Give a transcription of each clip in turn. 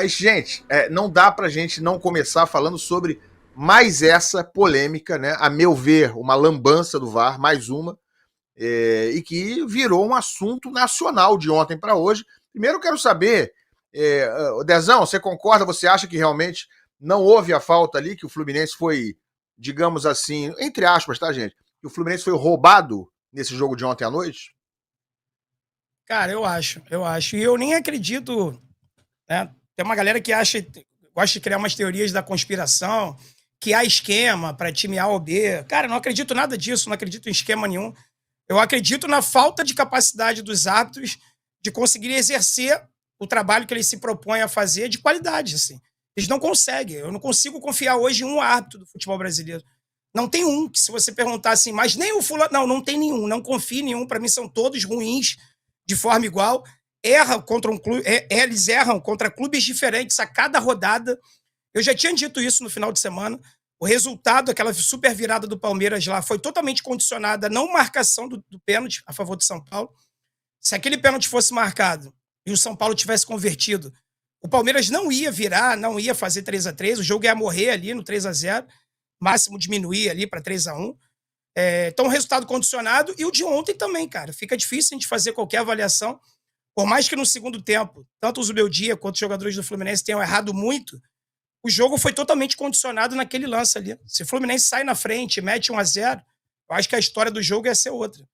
Mas, gente, não dá pra gente não começar falando sobre mais essa polêmica, né? A meu ver, uma lambança do VAR, mais uma, e que virou um assunto nacional de ontem para hoje. Primeiro eu quero saber, Dezão, você concorda, você acha que realmente não houve a falta ali, que o Fluminense foi, digamos assim, entre aspas, tá, gente? Que o Fluminense foi roubado nesse jogo de ontem à noite? Cara, eu acho. E eu nem acredito, né? Tem uma galera que gosta de criar umas teorias da conspiração, que há esquema para time A ou B. Cara, eu não acredito nada disso, não acredito em esquema nenhum. Eu acredito na falta de capacidade dos árbitros de conseguir exercer o trabalho que eles se propõem a fazer de qualidade, assim. Eles não conseguem. Eu não consigo confiar hoje em um árbitro do futebol brasileiro. Não tem um, que se você perguntar assim, mas nem o fulano... Não tem nenhum. Não confio em nenhum. Para mim são todos ruins de forma igual. Erram contra um clube, eles erram contra clubes diferentes a cada rodada. Eu já tinha dito isso no final de semana. O resultado, aquela super virada do Palmeiras lá, foi totalmente condicionada à não marcação do pênalti a favor do São Paulo. Se aquele pênalti fosse marcado e o São Paulo tivesse convertido, o Palmeiras não ia virar, não ia fazer 3-3, o jogo ia morrer ali no 3-0, máximo diminuir ali para 3-1. Então, resultado condicionado. E o de ontem também, cara. Fica difícil a gente fazer qualquer avaliação. Por mais que no segundo tempo, tanto o Zubeldia quanto os jogadores do Fluminense tenham errado muito, o jogo foi totalmente condicionado naquele lance ali. Se o Fluminense sai na frente e mete 1-0, eu acho que a história do jogo ia ser outra.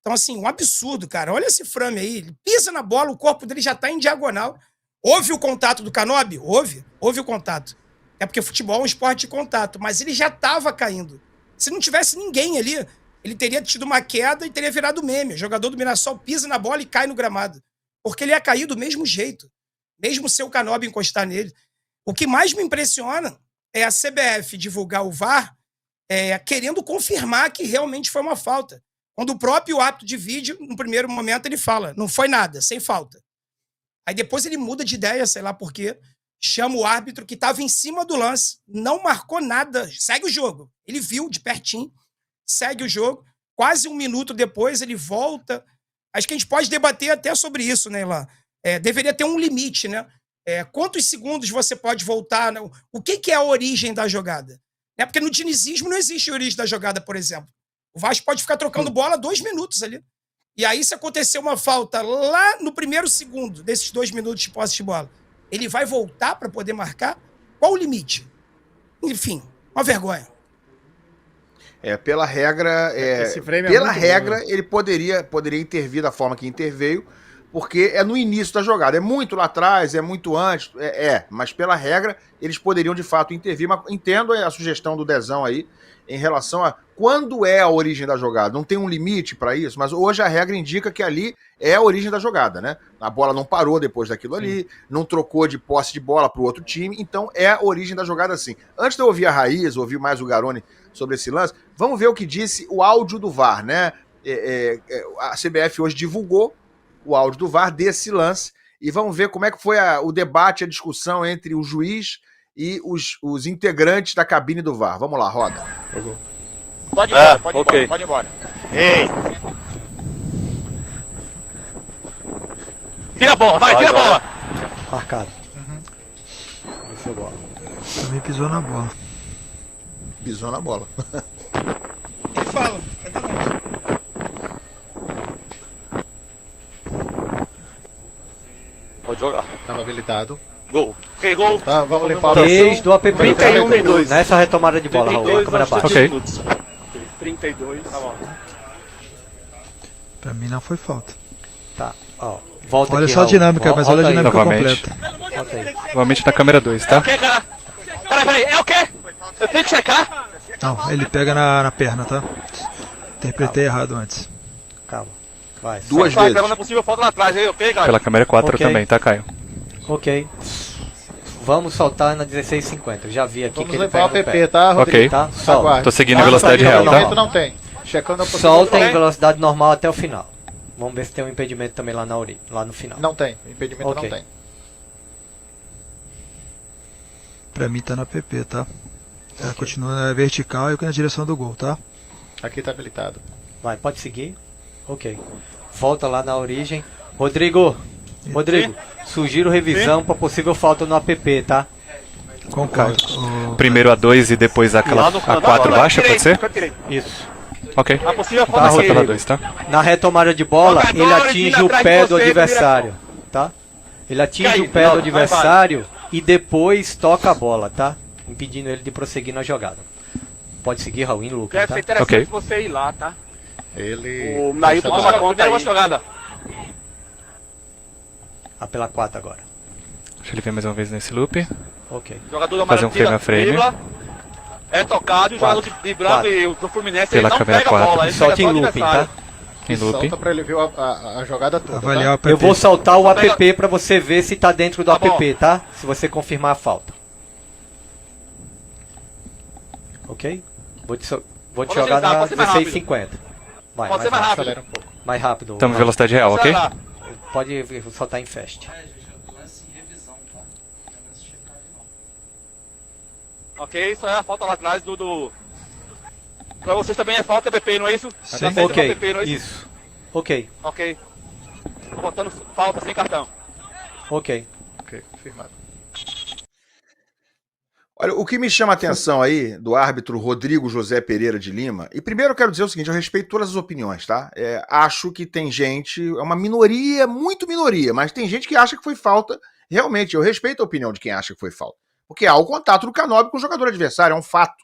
Então, assim, um absurdo, cara. Olha esse frame aí. Ele pisa na bola, o corpo dele já tá em diagonal. Houve o contato do Canóbio? Houve o contato. É porque futebol é um esporte de contato, mas ele já tava caindo. Se não tivesse ninguém ali, ele teria tido uma queda e teria virado meme. O jogador do Mirassol pisa na bola e cai no gramado. Porque ele ia cair do mesmo jeito. Mesmo se o Canóbio encostar nele. O que mais me impressiona é a CBF divulgar o VAR querendo confirmar que realmente foi uma falta. Quando o próprio árbitro de vídeo, no primeiro momento, ele fala, não foi nada, sem falta. Aí depois ele muda de ideia, sei lá por quê, chama o árbitro que estava em cima do lance, não marcou nada, segue o jogo. Ele viu de pertinho, segue o jogo. Quase um minuto depois ele volta. Acho que a gente pode debater até sobre isso, né, Ilan? Deveria ter um limite, né? Quantos segundos você pode voltar? Né? O que é a origem da jogada? Porque no dinizismo não existe origem da jogada, por exemplo. O Vasco pode ficar trocando bola 2 minutos ali. E aí, se acontecer uma falta lá no primeiro segundo desses 2 minutos de posse de bola, ele vai voltar para poder marcar? Qual o limite? Enfim, uma vergonha. Pela regra, ele poderia intervir da forma que interveio, porque é no início da jogada. É muito lá atrás, é muito antes, mas pela regra, eles poderiam de fato intervir. Mas entendo a sugestão do Dezão aí, em relação a quando é a origem da jogada. Não tem um limite para isso, mas hoje a regra indica que ali é a origem da jogada, né? A bola não parou depois daquilo ali, não trocou de posse de bola para o outro time, então é a origem da jogada sim. Antes de eu ouvir a Raiz, ouvir mais o Garoni sobre esse lance, vamos ver o que disse o áudio do VAR, né? A CBF hoje divulgou o áudio do VAR desse lance e vamos ver como é que foi o debate, a discussão entre o juiz e os integrantes da cabine do VAR. Vamos lá, roda. Pode ir embora, pode ir embora. Ei! Tira a bola, tira a bola! Marcado. Essa bola. Também pisou na bola. Pisou na bola. Ele fala. Pode jogar. Tava habilitado. Gol. Ok, gol. Tá, vamos limpar o Desde do app 32. nessa retomada de bola, Raul. Câmera baixa. Ok. 32. Tá bom. Pra mim não foi falta. Tá, ó. Volta Olha aqui, só a Raul. dinâmica, mas olha a dinâmica Novamente. completa. Volta aí. Novamente na câmera 2, tá? É o quê, cara? Peraí, é o quê? Eu tenho que checar? Não, ele pega na perna, tá? Interpretei errado antes. Calma. Vai. Duas Tá, vezes. não é possível, falta lá atrás, aí, ok, cara? Pela câmera 4 Ok. também, tá, Caio? Ok. Vamos soltar na 1650. Eu já vi aqui Vamos que ele limpar o pega no app, pé. tá, Rodrigo? Ok. Tá? Solta. Aguarde. Tô seguindo a Tá, velocidade tá, real, tá, tá? Impedimento não tem. Checando a Solta em Ok. velocidade normal até o final. Vamos ver se tem um impedimento também lá lá no final. Não tem. Impedimento Ok. não tem. Pra mim tá na PP, tá? Ela continua na vertical e na direção do gol, tá? Aqui tá habilitado. Vai, pode seguir. Ok. Volta lá na origem. Rodrigo. Sugiro revisão para possível falta no APP, tá? Concordo. Primeiro a 2 e depois aquela a 4 baixa, pode ser? Isso. Ok. A possível Tá, Começa pela 2, tá? Na retomada de bola, ele atinge o pé do adversário, tá? Ele atinge o pé do adversário e depois toca a bola, tá? Impedindo ele de prosseguir na jogada. Pode seguir, Raul, em lucro, Deve tá? ser interessante Ok. você ir lá, tá? Ele. O Nailton toma conta aí. Jogada. Ah, pela 4 agora. Deixa ele ver mais uma vez nesse loop. Ok. Jogador da Fazer um frame a frame. dribla, é tocado e o jogador de branco e o do Fluminense Pela ele não câmera pega a 4. bola. Ele Solta pega em só o looping, adversário. tá? Em loop. Solta pra ele ver a jogada toda. Avaliar Tá? o PP. Eu vou soltar o APP pra você ver se tá dentro do APP, tá? Se você confirmar a falta. Ok? Vou te Pode jogar agilizar, na pode ser mais rápido. 16,50. Vai, Pode ser mais mais rápido. Acelera um pouco. Mais rápido. Estamos em velocidade real, ok? Vai lá. Pode soltar em fast. Ok, isso é a falta lá atrás do... Pra vocês também é falta PP, não é isso? Sim. Tá Ok, PP, não é isso. Ok, Ok. Tô botando falta sem cartão. ok. Ok, confirmado. Olha, o que me chama a atenção aí do árbitro Rodrigo José Pereira de Lima, e primeiro eu quero dizer o seguinte, eu respeito todas as opiniões, tá? Acho que tem gente, é uma minoria, muito minoria, mas tem gente que acha que foi falta. Realmente, eu respeito a opinião de quem acha que foi falta. Porque há o contato do Canóbio com o jogador adversário, é um fato.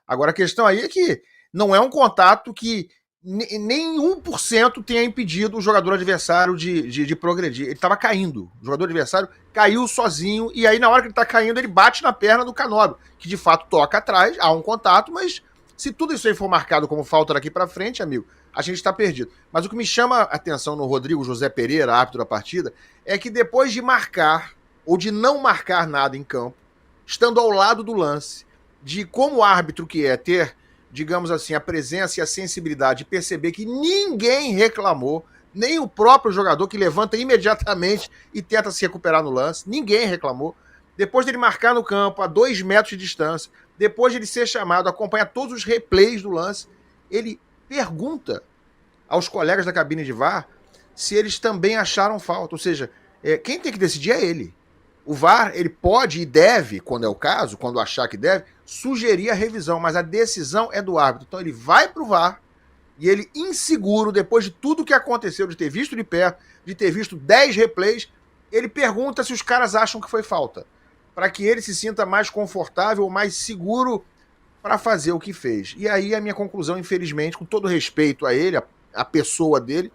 Agora a questão aí é que não é um contato que nem 1% tenha impedido o jogador adversário de progredir. Ele estava caindo. O jogador adversário caiu sozinho e aí na hora que ele está caindo ele bate na perna do Canóbio, que de fato toca atrás, há um contato, mas se tudo isso aí for marcado como falta daqui para frente, amigo, a gente está perdido. Mas o que me chama a atenção no Rodrigo José Pereira, árbitro da partida, é que depois de marcar ou de não marcar nada em campo, estando ao lado do lance, de como árbitro que é ter, digamos assim, a presença e a sensibilidade de perceber que ninguém reclamou, nem o próprio jogador que levanta imediatamente e tenta se recuperar no lance, ninguém reclamou. Depois dele marcar no campo a 2 metros de distância, depois de ele ser chamado, acompanhar todos os replays do lance, ele pergunta aos colegas da cabine de VAR se eles também acharam falta. Ou seja, quem tem que decidir é ele. O VAR, ele pode e deve, quando é o caso, quando achar que deve, sugerir a revisão, mas a decisão é do árbitro. Então ele vai pro VAR e ele, inseguro, depois de tudo que aconteceu, de ter visto de perto, de ter visto 10 replays, ele pergunta se os caras acham que foi falta, para que ele se sinta mais confortável, mais seguro para fazer o que fez. E aí a minha conclusão, infelizmente, com todo respeito a ele, a pessoa dele,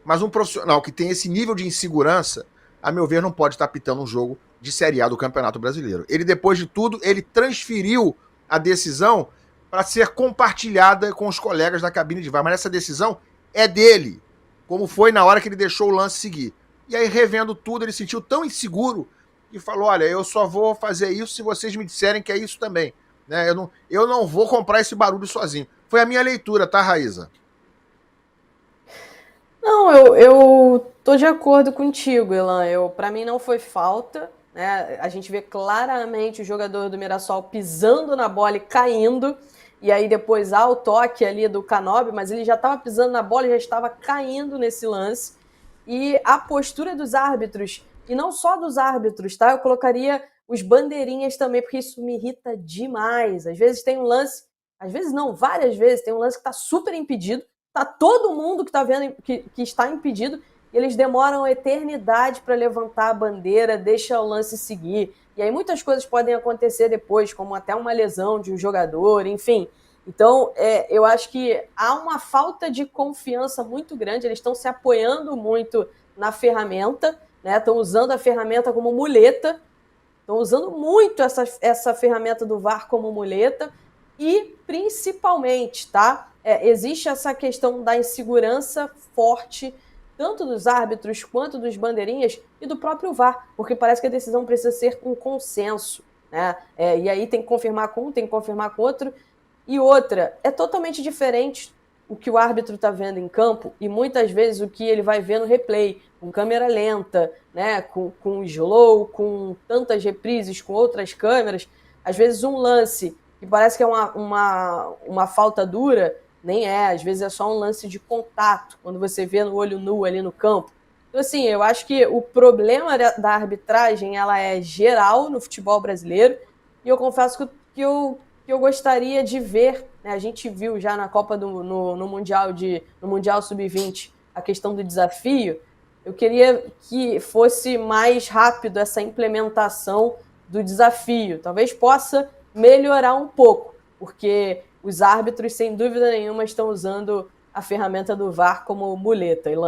mas um profissional que tem esse nível de insegurança, a meu ver, não pode estar pitando um jogo de Série A do Campeonato Brasileiro. Ele, depois de tudo, ele transferiu a decisão para ser compartilhada com os colegas da cabine de VAR, mas essa decisão é dele, como foi na hora que ele deixou o lance seguir. E aí, revendo tudo, ele se sentiu tão inseguro e falou, olha, eu só vou fazer isso se vocês me disserem que é isso também. Né? Eu não vou comprar esse barulho sozinho. Foi a minha leitura, tá, Raíza? Não, eu tô de acordo contigo, Elan. Para mim não foi falta, né? A gente vê claramente o jogador do Mirassol pisando na bola e caindo, e aí depois há o toque ali do Canóbio, mas ele já estava pisando na bola e já estava caindo nesse lance. E a postura dos árbitros, e não só dos árbitros, tá? Eu colocaria os bandeirinhas também, porque isso me irrita demais. Às vezes tem um lance, às vezes não, várias vezes tem um lance que está super impedido, tá todo mundo que tá vendo que está impedido, e eles demoram a eternidade para levantar a bandeira, deixa o lance seguir. E aí muitas coisas podem acontecer depois, como até uma lesão de um jogador, enfim. Então, eu acho que há uma falta de confiança muito grande, eles estão se apoiando muito na ferramenta, né? Estão usando a ferramenta como muleta, estão usando muito essa ferramenta do VAR como muleta, e principalmente, tá? Existe essa questão da insegurança forte, tanto dos árbitros quanto dos bandeirinhas e do próprio VAR, porque parece que a decisão precisa ser um consenso, né? E aí tem que confirmar com um, tem que confirmar com outro. E outra, é totalmente diferente o que o árbitro está vendo em campo e muitas vezes o que ele vai ver no replay, com câmera lenta, né? com slow, com tantas reprises, com outras câmeras. Às vezes um lance que parece que é uma falta dura, nem é, às vezes é só um lance de contato, quando você vê no olho nu ali no campo, Então, assim, eu acho que o problema da arbitragem, ela é geral no futebol brasileiro, e eu confesso que eu gostaria de ver, né, a gente viu já na Copa no Mundial Sub-20 a questão do desafio. Eu queria que fosse mais rápido essa implementação do desafio. Talvez possa melhorar um pouco, porque os árbitros, sem dúvida nenhuma, estão usando a ferramenta do VAR como muleta.